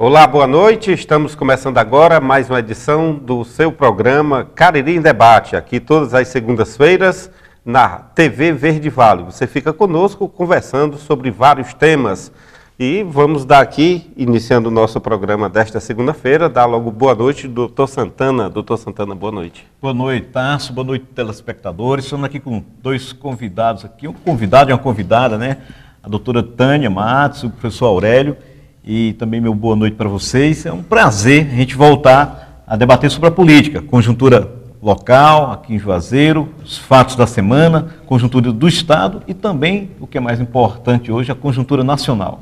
Olá, boa noite. Estamos começando agora mais uma edição do seu programa Cariri em Debate, aqui todas as segundas-feiras na TV Verde Vale. Você fica conosco conversando sobre vários temas e vamos dar aqui, iniciando o nosso programa desta segunda-feira, dar logo boa noite, doutor Santana. Doutor Santana, boa noite. Boa noite, Tasso. Boa noite, telespectadores. Estamos aqui com dois convidados aqui, um convidado e uma convidada, né? A doutora Tânia Matos, o professor Aurélio. E também meu boa noite para vocês. É um prazer a gente voltar a debater sobre a política, conjuntura local, aqui em Juazeiro, os fatos da semana, conjuntura do Estado e também, o que é mais importante hoje, a conjuntura nacional.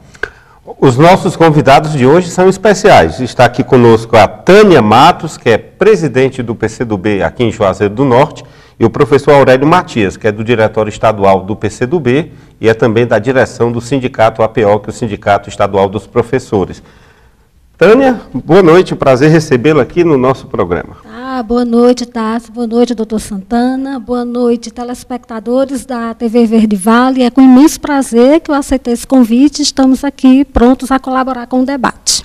Os nossos convidados de hoje são especiais. Está aqui conosco a Tânia Matos, que é presidente do PCdoB aqui em Juazeiro do Norte, e o professor Aurélio Matias, que é do Diretório Estadual do PCdoB e é também da direção do Sindicato APO, que é o Sindicato Estadual dos Professores. Tânia, boa noite, prazer recebê-la aqui no nosso programa. Boa noite, Tasso, boa noite, doutor Santana, boa noite, telespectadores da TV Verde Vale. É com imenso prazer que eu aceitei esse convite, estamos aqui prontos a colaborar com o debate.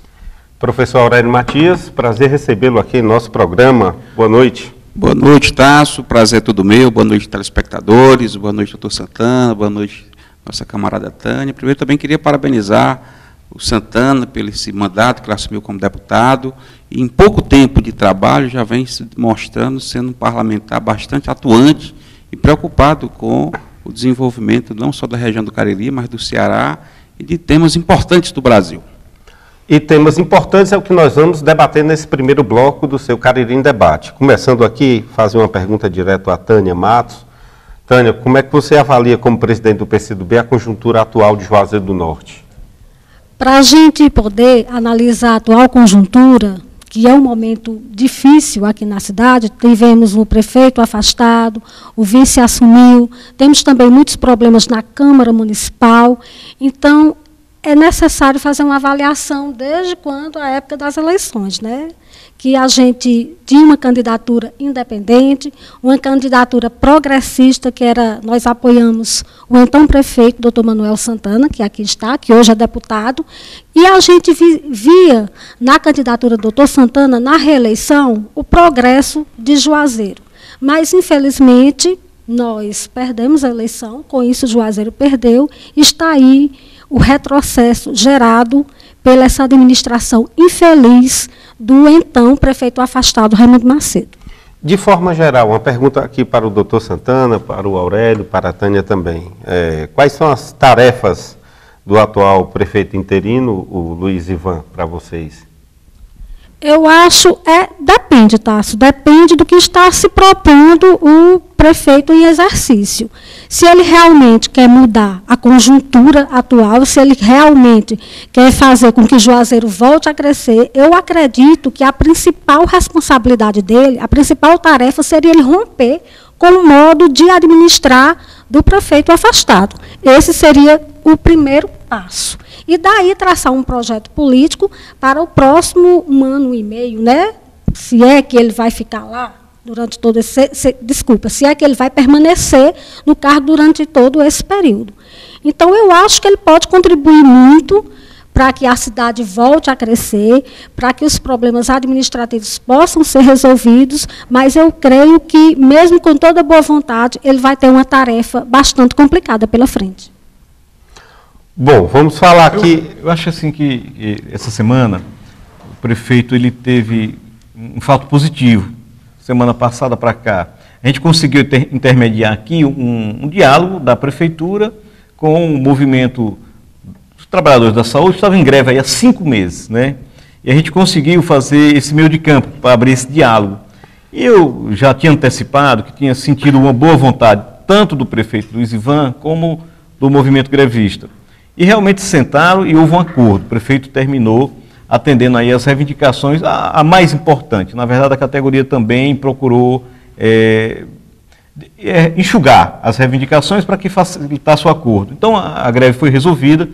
Professor Aurélio Matias, prazer recebê-lo aqui no nosso programa, boa noite. Boa noite, Tasso, prazer é todo meu, boa noite, telespectadores, boa noite, doutor Santana, boa noite, nossa camarada Tânia. Primeiro também queria parabenizar o Santana pelo esse mandato que ele assumiu como deputado, e em pouco tempo de trabalho já vem se mostrando sendo um parlamentar bastante atuante e preocupado com o desenvolvimento não só da região do Cariri, mas do Ceará e de temas importantes do Brasil. E temas importantes é o que nós vamos debater nesse primeiro bloco do seu Cariri em Debate. Começando aqui, fazer uma pergunta direto à Tânia Matos. Tânia, como é que você avalia como presidente do PCdoB a conjuntura atual de Juazeiro do Norte? Para a gente poder analisar a atual conjuntura, que é um momento difícil aqui na cidade, tivemos o prefeito afastado, o vice assumiu, temos também muitos problemas na Câmara Municipal, então é necessário fazer uma avaliação desde quando a época das eleições, né? Que a gente tinha uma candidatura independente, uma candidatura progressista, que era, nós apoiamos o então prefeito, doutor Manuel Santana, que aqui está, que hoje é deputado, e a gente via na candidatura do doutor Santana, na reeleição, o progresso de Juazeiro. Mas, infelizmente, nós perdemos a eleição, com isso Juazeiro perdeu, está aí o retrocesso gerado pela essa administração infeliz do então prefeito afastado, Raimundo Macedo. De forma geral, uma pergunta aqui para o doutor Santana, para o Aurélio, para a Tânia também. Quais são as tarefas do atual prefeito interino, o Luiz Ivan, para vocês? Eu acho, depende, Tasso, depende do que está se propondo o prefeito em exercício. Se ele realmente quer mudar a conjuntura atual, se ele realmente quer fazer com que Juazeiro volte a crescer, eu acredito que a principal responsabilidade dele, a principal tarefa seria ele romper com o modo de administrar do prefeito afastado. Esse seria o primeiro passo. E daí traçar um projeto político para o próximo 1 ano e meio, né? Se é que ele vai ficar lá durante todo esse... se é que ele vai permanecer no cargo durante todo esse período. Então, eu acho que ele pode contribuir muito para que a cidade volte a crescer, para que os problemas administrativos possam ser resolvidos, mas eu creio que, mesmo com toda boa vontade, ele vai ter uma tarefa bastante complicada pela frente. Bom, vamos falar aqui... Eu acho assim que essa semana o prefeito ele teve um fato positivo. Semana passada para cá, a gente conseguiu intermediar aqui um diálogo da prefeitura com o movimento dos trabalhadores da saúde, que estava em greve aí há 5 meses, né? E a gente conseguiu fazer esse meio de campo para abrir esse diálogo. E eu já tinha antecipado que tinha sentido uma boa vontade, tanto do prefeito Luiz Ivan, como do movimento grevista. E realmente sentaram e houve um acordo. O prefeito terminou atendendo aí as reivindicações, a mais importante. Na verdade, a categoria também procurou enxugar as reivindicações para que facilitasse o acordo. Então, a greve foi resolvida.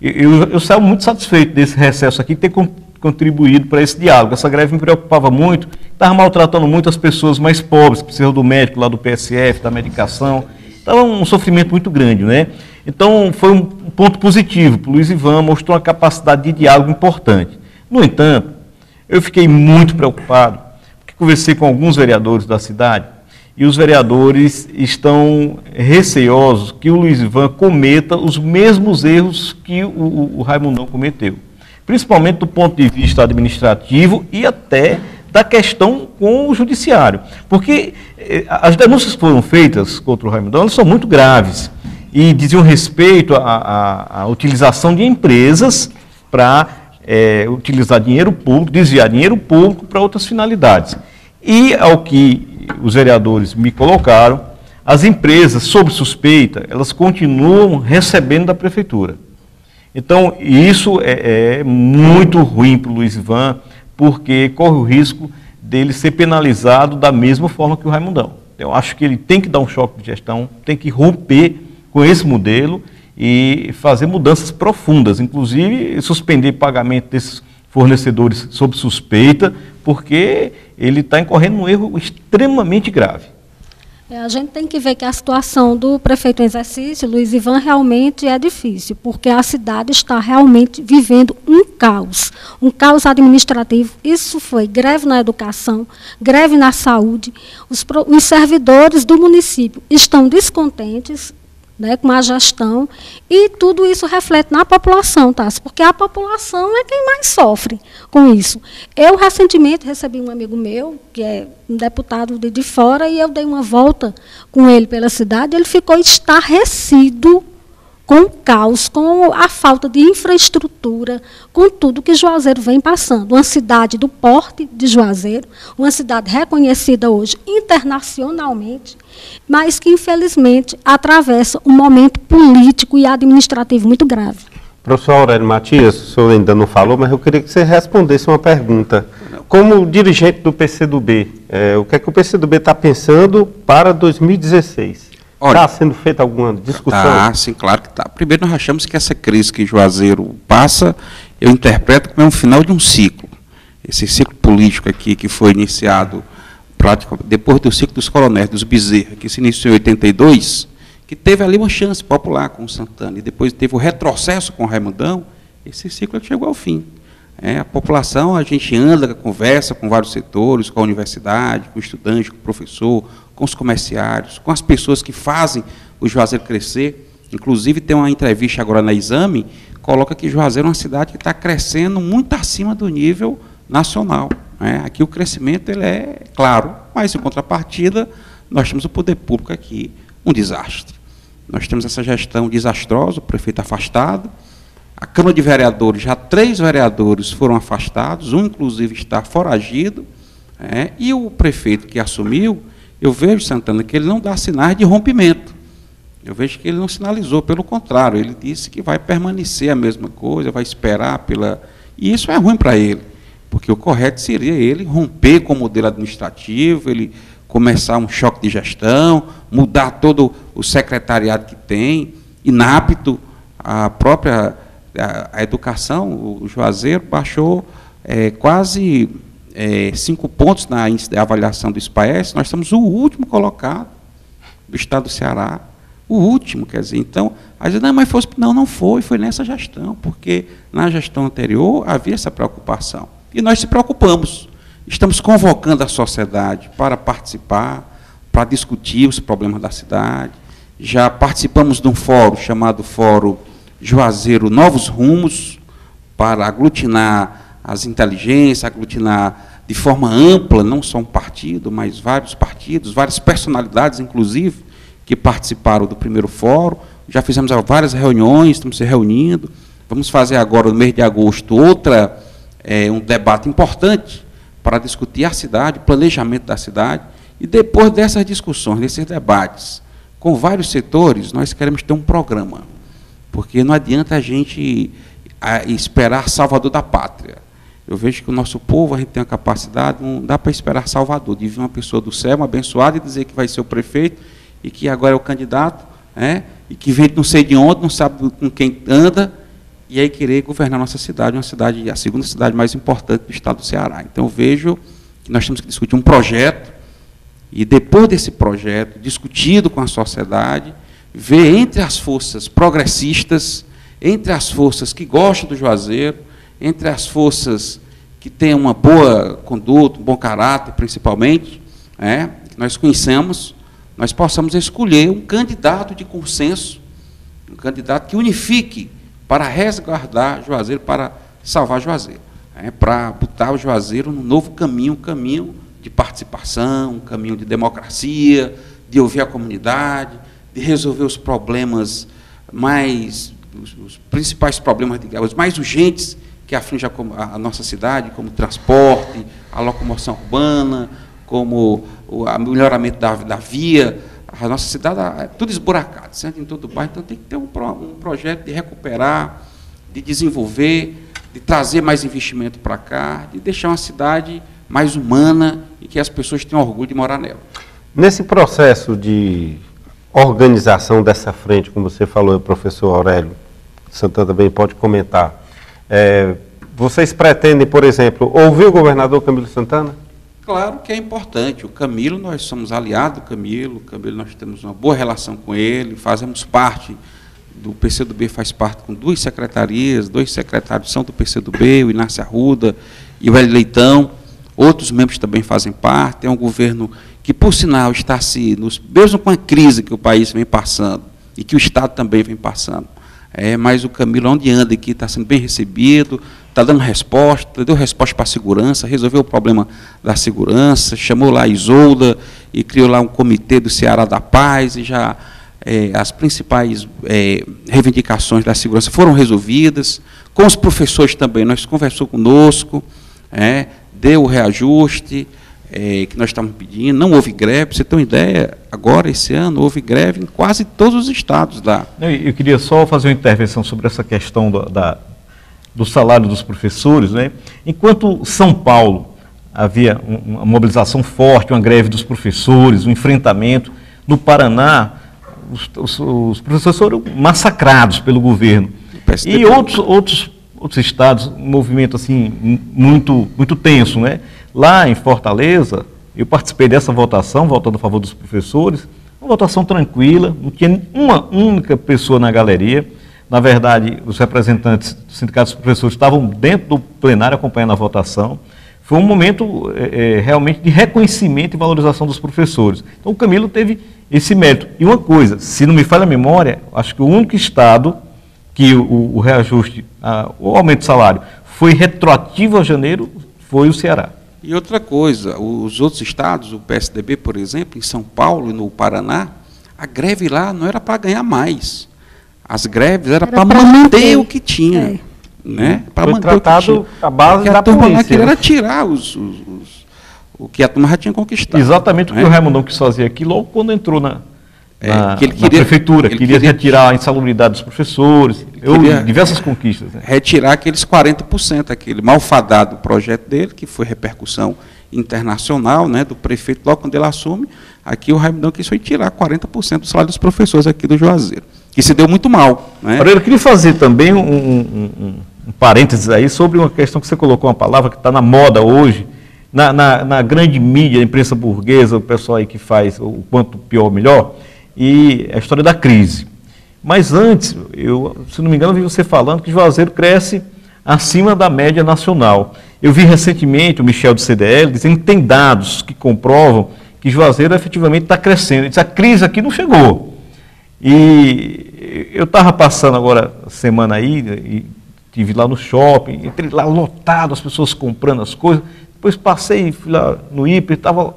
Eu saio muito satisfeito desse recesso aqui, ter contribuído para esse diálogo. Essa greve me preocupava muito, estava maltratando muito as pessoas mais pobres, que precisam do médico lá do PSF, da medicação. Estava um sofrimento muito grande, né? Então, foi um ponto positivo. O Luiz Ivan mostrou uma capacidade de diálogo importante. No entanto, eu fiquei muito preocupado, porque conversei com alguns vereadores da cidade, e os vereadores estão receosos que o Luiz Ivan cometa os mesmos erros que o Raimundão cometeu, principalmente do ponto de vista administrativo e até da questão com o judiciário, porque as denúncias que foram feitas contra o Raimundão, elas são muito graves e diziam respeito à utilização de empresas para utilizar dinheiro público, desviar dinheiro público para outras finalidades. E, ao que os vereadores me colocaram, as empresas sob suspeita, elas continuam recebendo da prefeitura. Então, isso é muito ruim para o Luiz Ivan, porque corre o risco dele ser penalizado da mesma forma que o Raimundão. Eu acho que ele tem que dar um choque de gestão, tem que romper com esse modelo e fazer mudanças profundas, inclusive suspender pagamento desses fornecedores sob suspeita, porque ele está incorrendo num erro extremamente grave. A gente tem que ver que a situação do prefeito em exercício, Luiz Ivan, realmente é difícil, porque a cidade está realmente vivendo um caos administrativo. Isso foi greve na educação, greve na saúde. Os servidores do município estão descontentes, né, com a gestão, e tudo isso reflete na população, tá? Porque a população é quem mais sofre com isso. Eu, recentemente, recebi um amigo meu, que é um deputado de fora, e eu dei uma volta com ele pela cidade, ele ficou estarrecido com o caos, com a falta de infraestrutura, com tudo que Juazeiro vem passando. Uma cidade do porte de Juazeiro, uma cidade reconhecida hoje internacionalmente, mas que, infelizmente, atravessa um momento político e administrativo muito grave. Professor Aurélio Matias, o senhor ainda não falou, mas eu queria que você respondesse uma pergunta. Como dirigente do PCdoB, o que é que o PCdoB está pensando para 2016? Está sendo feita alguma discussão? Tá, sim, claro que está. Primeiro, nós achamos que essa crise que Juazeiro passa, eu interpreto como um final de um ciclo. Esse ciclo político aqui, que foi iniciado depois do ciclo dos coronéis, dos Bezerra, que se iniciou em 82, que teve ali uma chance popular com o Santana, e depois teve o retrocesso com o Raimundão, esse ciclo chegou ao fim. A população, a gente anda, conversa com vários setores, com a universidade, com o estudante, com o professor, com os comerciários, com as pessoas que fazem o Juazeiro crescer. Inclusive, tem uma entrevista agora na Exame, coloca que Juazeiro é uma cidade que está crescendo muito acima do nível nacional. Aqui o crescimento ele é claro, mas, em contrapartida, nós temos o poder público aqui um desastre. Nós temos essa gestão desastrosa, o prefeito afastado, a Câmara de Vereadores, já 3 vereadores foram afastados, um, inclusive, está foragido, e o prefeito que assumiu, eu vejo, Santana, que ele não dá sinais de rompimento. Eu vejo que ele não sinalizou, pelo contrário, ele disse que vai permanecer a mesma coisa, vai esperar pela... E isso é ruim para ele, porque o correto seria ele romper com o modelo administrativo, ele começar um choque de gestão, mudar todo o secretariado que tem, inapto, a própria a educação, o Juazeiro baixou quase 5 pontos na índice de avaliação do SPAES, nós estamos o último colocado do estado do Ceará, o último, quer dizer, então, às vezes, não foi nessa gestão, porque na gestão anterior havia essa preocupação, e nós se preocupamos, estamos convocando a sociedade para participar, para discutir os problemas da cidade, já participamos de um fórum chamado Fórum Juazeiro Novos Rumos, para aglutinar as inteligências, aglutinar de forma ampla, não só um partido, mas vários partidos, várias personalidades, inclusive, que participaram do primeiro fórum. Já fizemos várias reuniões, estamos se reunindo. Vamos fazer agora, no mês de agosto, um debate importante para discutir a cidade, o planejamento da cidade. E depois dessas discussões, desses debates, com vários setores, nós queremos ter um programa. Porque não adianta a gente esperar Salvador da pátria. Eu vejo que o nosso povo, a gente tem a capacidade, não dá para esperar Salvador, de vir uma pessoa do céu, uma abençoada, e dizer que vai ser o prefeito, e que agora é o candidato, e que vem não sei de onde, não sabe com quem anda, e aí querer governar nossa cidade, a segunda cidade mais importante do estado do Ceará. Então, eu vejo que nós temos que discutir um projeto, e depois desse projeto, discutido com a sociedade, ver entre as forças progressistas, entre as forças que gostam do Juazeiro, entre as forças que tenha uma boa conduta, um bom caráter, principalmente, que nós conhecemos, nós possamos escolher um candidato de consenso, um candidato que unifique para resguardar Juazeiro, para salvar Juazeiro, para botar o Juazeiro num novo caminho, um caminho de participação, um caminho de democracia, de ouvir a comunidade, de resolver os problemas os principais problemas, digamos, mais urgentes que afligem a nossa cidade, como o transporte, a locomoção urbana, como o melhoramento da via. A nossa cidade é tudo esburacado, certo? Em todo o bairro, então tem que ter um projeto de recuperar, de desenvolver, de trazer mais investimento para cá, de deixar uma cidade mais humana e que as pessoas tenham orgulho de morar nela. Nesse processo de organização dessa frente, como você falou, professor Aurélio Santana também pode comentar, vocês pretendem, por exemplo, ouvir o governador Camilo Santana? Claro que é importante. O Camilo, nós somos aliados do Camilo, nós temos uma boa relação com ele, fazemos parte do PCdoB, faz parte com 2 secretarias, 2 secretários são do PCdoB, o Inácio Arruda e o Hélio Leitão, outros membros também fazem parte. É um governo que, por sinal, está mesmo com a crise que o país vem passando, e que o Estado também vem passando, mas o Camilo, onde anda aqui, está sendo bem recebido, está dando resposta, deu resposta para a segurança, resolveu o problema da segurança, chamou lá a Isolda e criou lá um comitê do Ceará da Paz, e já as principais reivindicações da segurança foram resolvidas. Com os professores também, nós conversou conosco, deu o reajuste que nós estávamos pedindo, não houve greve. Para você ter uma ideia, agora, esse ano, houve greve em quase todos os estados. Eu queria só fazer uma intervenção sobre essa questão do salário dos professores. Enquanto São Paulo havia uma mobilização forte, uma greve dos professores, um enfrentamento, no Paraná, os professores foram massacrados pelo governo. E outros estados, um movimento assim, muito tenso, Lá em Fortaleza, eu participei dessa votação, votando a favor dos professores, uma votação tranquila, não tinha uma única pessoa na galeria. Na verdade, os representantes do Sindicato dos Professores estavam dentro do plenário acompanhando a votação. Foi um momento realmente de reconhecimento e valorização dos professores. Então, o Camilo teve esse mérito. E uma coisa, se não me falha a memória, acho que o único estado que o reajuste, o aumento de salário, foi retroativo a janeiro, foi o Ceará. E outra coisa, os outros estados, o PSDB, por exemplo, em São Paulo e no Paraná, a greve lá não era para ganhar mais. As greves eram para manter o que tinha. Para manter tratado o que tinha. A base da turma polícia, lá queria tirar o que a turma já tinha conquistado. Exatamente o que o Raimundão quis fazer aqui, logo quando entrou na prefeitura, queria retirar a insalubridade dos professores, diversas conquistas. Retirar aqueles 40%, aquele malfadado projeto dele, que foi repercussão internacional, do prefeito, logo quando ele assume. Aqui o Raimundão quis tirar 40% do salário dos professores aqui do Juazeiro, que se deu muito mal. Eu queria fazer também um parênteses aí sobre uma questão que você colocou, uma palavra que está na moda hoje, na grande mídia, a imprensa burguesa, o pessoal aí que faz o quanto pior, melhor, e a história da crise. Mas antes, se não me engano, eu vi você falando que Juazeiro cresce acima da média nacional. Eu vi recentemente o Michel do CDL dizendo que tem dados que comprovam que Juazeiro efetivamente está crescendo. Ele disse, a crise aqui não chegou. E eu estava passando agora semana aí, e estive lá no shopping, entrei lá lotado, as pessoas comprando as coisas. Depois passei, fui lá no Hiper, estava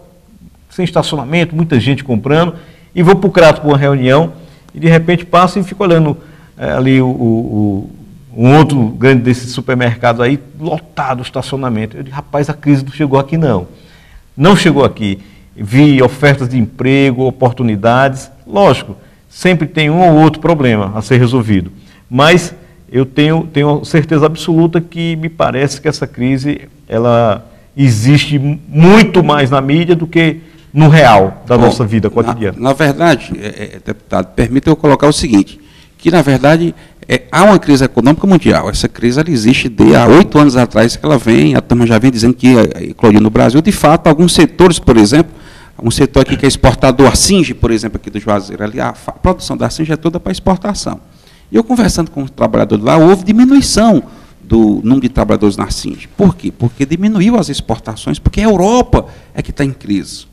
sem estacionamento, muita gente comprando. E vou para o Crato para uma reunião, e de repente passo e fico olhando ali um outro grande desses supermercados aí, lotado o estacionamento. Eu digo, rapaz, a crise não chegou aqui não. Não chegou aqui. Vi ofertas de emprego, oportunidades. Lógico, sempre tem um ou outro problema a ser resolvido. Mas eu tenho certeza absoluta que me parece que essa crise, ela existe muito mais na mídia do que no real da nossa vida cotidiana. Na verdade, deputado, permita eu colocar o seguinte, que na verdade há uma crise econômica mundial. Essa crise ela existe há 8 anos atrás que ela vem, a turma já vem dizendo que eclodiu no Brasil. De fato, alguns setores, por exemplo, um setor aqui que é exportador, a Singe, por exemplo, aqui do Juazeiro, ali, a produção da Singe é toda para exportação. E eu conversando com os trabalhadores lá, houve diminuição do número de trabalhadores na SINGE. Por quê? Porque diminuiu as exportações, porque a Europa é que está em crise.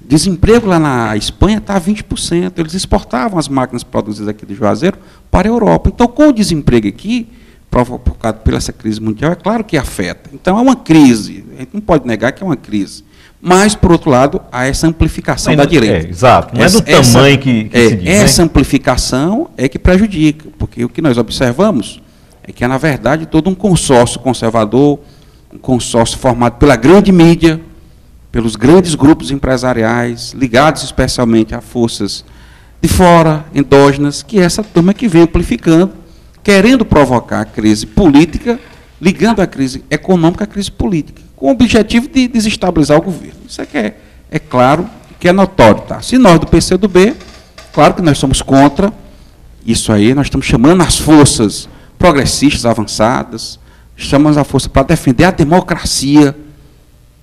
Desemprego lá na Espanha está a 20%. Eles exportavam as máquinas produzidas aqui de Juazeiro para a Europa. Então, com o desemprego aqui, provocado pela essa crise mundial, é claro que afeta. Então, é uma crise. A gente não pode negar que é uma crise. Mas, por outro lado, há essa amplificação da direita. Exato. Não é do tamanho que se diz. Essa amplificação é que prejudica. Porque o que nós observamos é que, na verdade, todo um consórcio conservador, um consórcio formado pela grande mídia, pelos grandes grupos empresariais, ligados especialmente a forças de fora, endógenas, que é essa turma que vem amplificando, querendo provocar a crise política, ligando a crise econômica à crise política, com o objetivo de desestabilizar o governo. Isso é que é claro, que é notório. Tá? Se nós do PCdoB, claro que nós somos contra isso aí, nós estamos chamando as forças progressistas avançadas, chamamos a força para defender a democracia,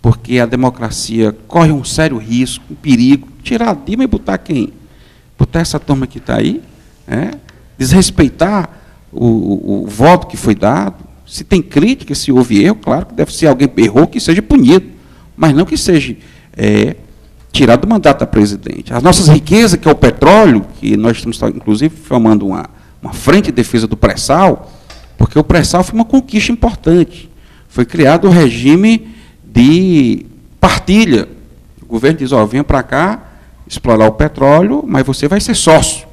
porque a democracia corre um sério risco, um perigo. Tirar a Dilma e botar quem? Botar essa turma que está aí, desrespeitar o voto que foi dado. Se tem crítica, se houve erro, claro que deve ser alguém errou, que seja punido, mas não que seja tirado do mandato da presidente. As nossas riquezas, que é o petróleo, que nós estamos, inclusive, formando uma frente de defesa do pré-sal, porque o pré-sal foi uma conquista importante. Foi criado o regime de partilha. O governo diz, venha para cá explorar o petróleo, mas você vai ser sócio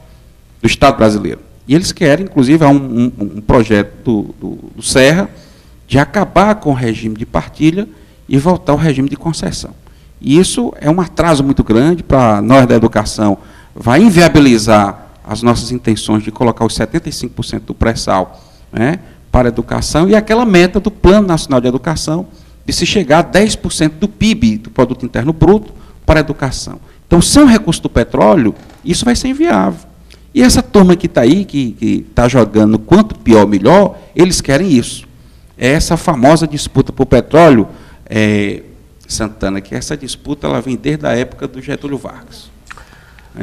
do Estado brasileiro. E eles querem, inclusive, há um projeto do Serra de acabar com o regime de partilha e voltar ao regime de concessão. E isso é um atraso muito grande para nós da educação, vai inviabilizar as nossas intenções de colocar os 75% do pré-sal para a educação e aquela meta do Plano Nacional de Educação de se chegar a 10% do PIB, do Produto Interno Bruto, para a educação. Então, sem o recurso do petróleo, isso vai ser inviável. E essa turma que está aí, que está jogando quanto pior, melhor, eles querem isso. É essa famosa disputa por petróleo, Santana, que essa disputa ela vem desde a época do Getúlio Vargas.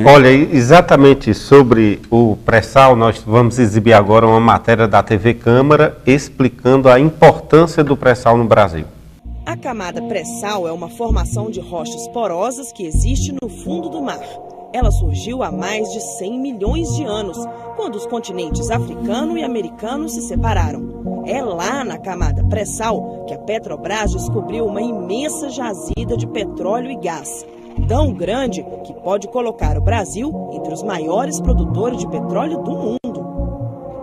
Olha, exatamente sobre o pré-sal, nós vamos exibir agora uma matéria da TV Câmara explicando a importância do pré-sal no Brasil. A camada pré-sal é uma formação de rochas porosas que existe no fundo do mar. Ela surgiu há mais de 100 milhões de anos, quando os continentes africano e americano se separaram. É lá na camada pré-sal que a Petrobras descobriu uma imensa jazida de petróleo e gás. Tão grande que pode colocar o Brasil entre os maiores produtores de petróleo do mundo.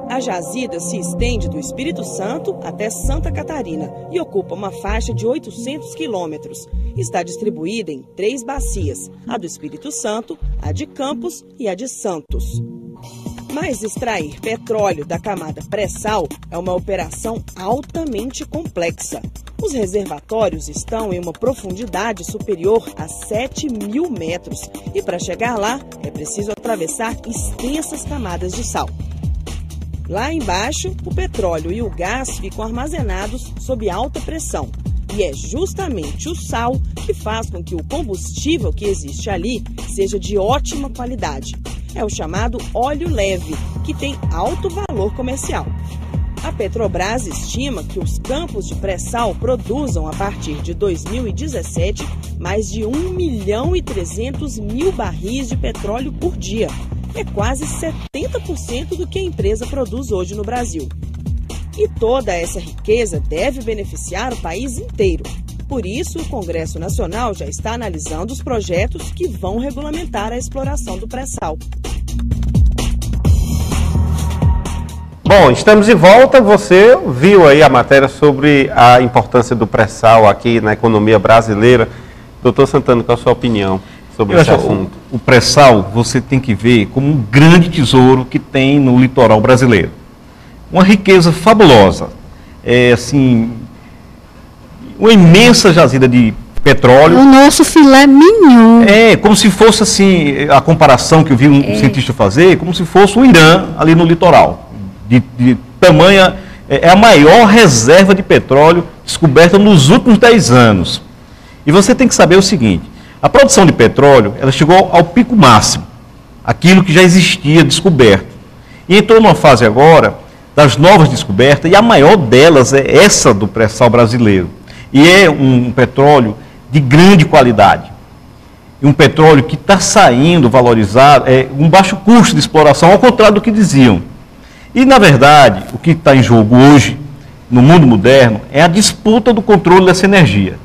A jazida se estende do Espírito Santo até Santa Catarina e ocupa uma faixa de 800 quilômetros. Está distribuída em 3 bacias, a do Espírito Santo, a de Campos e a de Santos. Mas extrair petróleo da camada pré-sal é uma operação altamente complexa. Os reservatórios estão em uma profundidade superior a 7.000 metros e para chegar lá é preciso atravessar extensas camadas de sal. Lá embaixo, o petróleo e o gás ficam armazenados sob alta pressão. E é justamente o sal que faz com que o combustível que existe ali seja de ótima qualidade. É o chamado óleo leve, que tem alto valor comercial. A Petrobras estima que os campos de pré-sal produzam, a partir de 2017, mais de 1.300.000 barris de petróleo por dia. É quase 70% do que a empresa produz hoje no Brasil. E toda essa riqueza deve beneficiar o país inteiro. Por isso, o Congresso Nacional já está analisando os projetos que vão regulamentar a exploração do pré-sal. Bom, estamos de volta. Você viu aí a matéria sobre a importância do pré-sal aqui na economia brasileira. Doutor Santana, qual a sua opinião sobre esse assunto? O pré-sal você tem que ver como um grande tesouro que tem no litoral brasileiro. Uma riqueza fabulosa. É assim, uma imensa jazida de petróleo. O nosso filé mignon. É, como se fosse assim, a comparação que eu vi um cientista fazer, como se fosse o Irã ali no litoral. De tamanha, é a maior reserva de petróleo descoberta nos últimos 10 anos. E você tem que saber o seguinte, a produção de petróleo, ela chegou ao pico máximo, aquilo que já existia descoberto. E entrou numa fase agora das novas descobertas, e a maior delas é essa do pré-sal brasileiro. E é um petróleo de grande qualidade. Um petróleo que está saindo valorizado, um baixo custo de exploração, ao contrário do que diziam. E, na verdade, o que está em jogo hoje, no mundo moderno, é a disputa do controle dessa energia.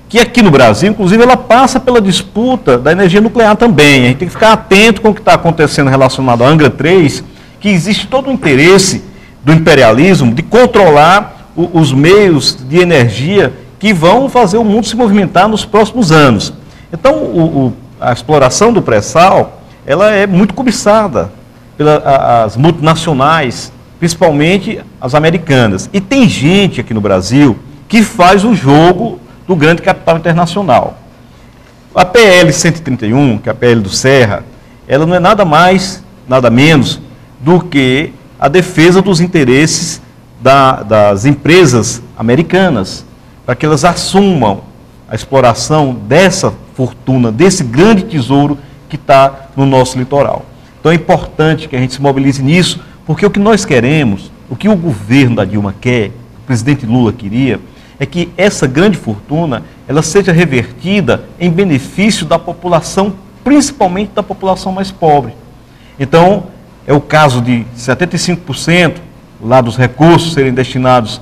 Que aqui no Brasil, inclusive, ela passa pela disputa da energia nuclear também. A gente tem que ficar atento com o que está acontecendo relacionado à Angra 3, que existe todo o interesse do imperialismo de controlar os meios de energia que vão fazer o mundo se movimentar nos próximos anos. Então, a exploração do pré-sal, ela é muito cobiçada pelas multinacionais, principalmente as americanas. E tem gente aqui no Brasil que faz o jogo do grande capital internacional. A PL 131, que é a PL do Serra, ela não é nada mais, nada menos do que a defesa dos interesses das empresas americanas, para que elas assumam a exploração dessa fortuna, desse grande tesouro que está no nosso litoral. Então é importante que a gente se mobilize nisso, porque o que nós queremos, o que o governo da Dilma quer, o presidente Lula queria, é que essa grande fortuna ela seja revertida em benefício da população, principalmente da população mais pobre. Então, é o caso de 75% lá dos recursos serem destinados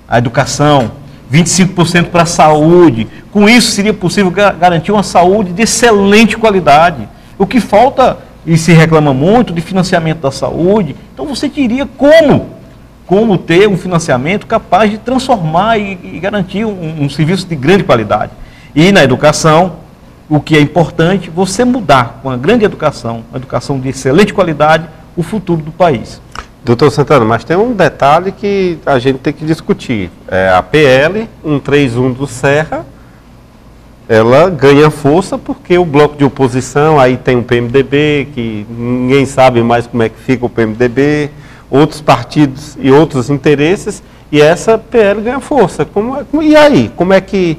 à educação, 25% para a saúde. Com isso, seria possível garantir uma saúde de excelente qualidade. O que falta, e se reclama muito, de financiamento da saúde, então você teria como ter um financiamento capaz de transformar e garantir um serviço de grande qualidade. E na educação, o que é importante, você mudar com a grande educação, uma educação de excelente qualidade, o futuro do país. Doutor Santana, mas tem um detalhe que a gente tem que discutir. A PL 131 do Serra, ela ganha força porque o bloco de oposição, aí tem o PMDB, que ninguém sabe mais como é que fica o PMDB, outros partidos e outros interesses, e essa PL ganha força. E aí? Como é que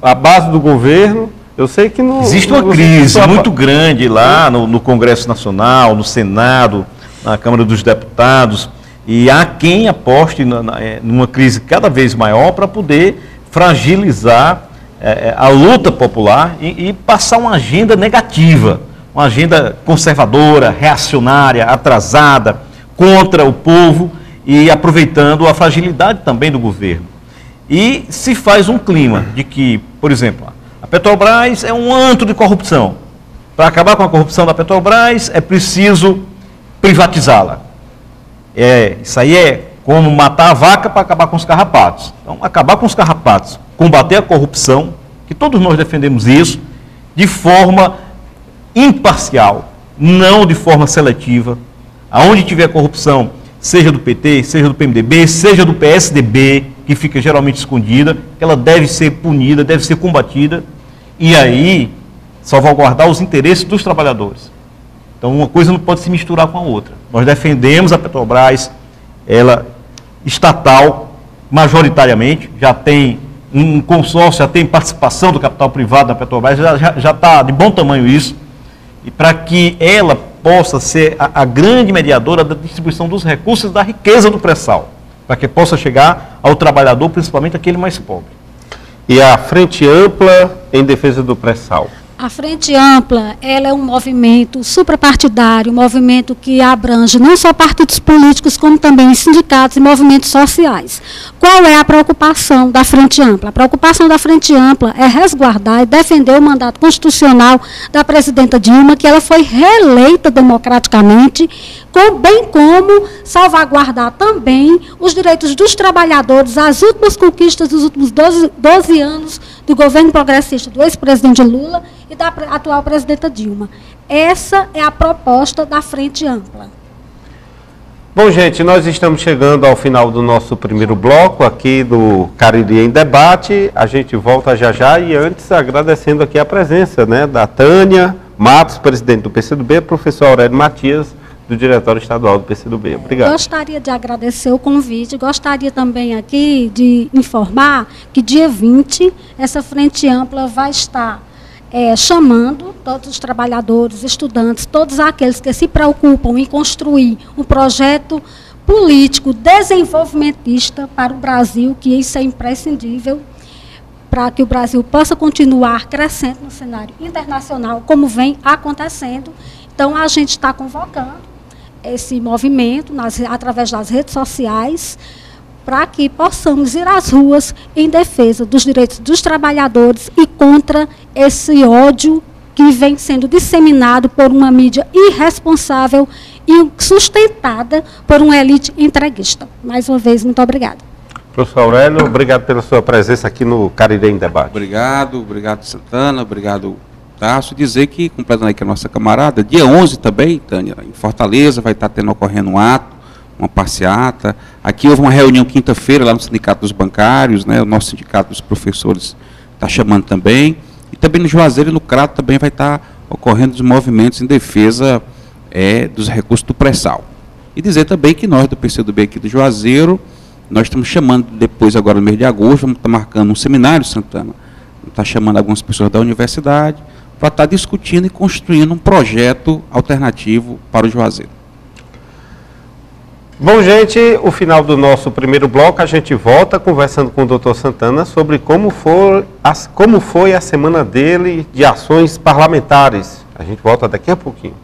a base do governo... Eu sei que não... Existe uma crise muito grande lá no Congresso Nacional, no Senado, na Câmara dos Deputados, e há quem aposte numa crise cada vez maior para poder fragilizar a luta popular e passar uma agenda negativa, uma agenda conservadora, reacionária, atrasada, contra o povo e aproveitando a fragilidade também do governo. E se faz um clima de que, por exemplo, a Petrobras é um antro de corrupção. Para acabar com a corrupção da Petrobras, é preciso privatizá-la. Isso aí é como matar a vaca para acabar com os carrapatos. Então, acabar com os carrapatos, combater a corrupção, que todos nós defendemos isso, de forma imparcial, não de forma seletiva. Aonde tiver corrupção, seja do PT, seja do PMDB, seja do PSDB, que fica geralmente escondida, ela deve ser punida, deve ser combatida, e aí salvaguardar os interesses dos trabalhadores. Então, uma coisa não pode se misturar com a outra. Nós defendemos a Petrobras, ela estatal, majoritariamente, já tem um consórcio, já tem participação do capital privado da Petrobras, já está de bom tamanho isso, e para que ela possa ser a grande mediadora da distribuição dos recursos da riqueza do pré-sal, para que possa chegar ao trabalhador, principalmente aquele mais pobre. E a Frente Ampla em defesa do pré-sal? A Frente Ampla, ela é um movimento suprapartidário, um movimento que abrange não só partidos políticos, como também sindicatos e movimentos sociais. Qual é a preocupação da Frente Ampla? A preocupação da Frente Ampla é resguardar e defender o mandato constitucional da presidenta Dilma, que ela foi reeleita democraticamente, bem como salvaguardar também os direitos dos trabalhadores, as últimas conquistas dos últimos 12 anos do governo progressista do ex-presidente Lula e da atual presidenta Dilma. Essa é a proposta da Frente Ampla. Bom, gente, nós estamos chegando ao final do nosso primeiro bloco aqui do Cariri em Debate. A gente volta já já e antes agradecendo aqui a presença, né, da Tânia Matos, presidente do PCdoB, professor Aurélio Matias, do Diretório Estadual do PCdoB. Obrigado. Gostaria de agradecer o convite, gostaria também aqui de informar que dia 20, essa Frente Ampla vai estar chamando todos os trabalhadores, estudantes, todos aqueles que se preocupam em construir um projeto político desenvolvimentista para o Brasil, que isso é imprescindível para que o Brasil possa continuar crescendo no cenário internacional, como vem acontecendo. Então, a gente está convocando esse movimento através das redes sociais, para que possamos ir às ruas em defesa dos direitos dos trabalhadores e contra esse ódio que vem sendo disseminado por uma mídia irresponsável e sustentada por uma elite entreguista. Mais uma vez, muito obrigada. Professor Aurélio, obrigado pela sua presença aqui no Cariri em Debate. Obrigado Santana, obrigado Tasso. Dizer que, completando aqui a nossa camarada, dia 11 também, Tânia, em Fortaleza, vai estar ocorrendo um ato, uma passeata. Aqui houve uma reunião quinta-feira lá no Sindicato dos Bancários, né, o nosso Sindicato dos Professores está chamando também. E também no Juazeiro e no Crato também vai estar ocorrendo os movimentos em defesa dos recursos do pré-sal. E dizer também que nós do PCdoB aqui do Juazeiro, nós estamos chamando depois, agora no mês de agosto, vamos estar marcando um seminário, Santana, vamos estar chamando algumas pessoas da universidade para estar discutindo e construindo um projeto alternativo para o Juazeiro. Bom, gente, o final do nosso primeiro bloco, a gente volta conversando com o doutor Santana sobre como foi a semana dele de ações parlamentares. A gente volta daqui a pouquinho.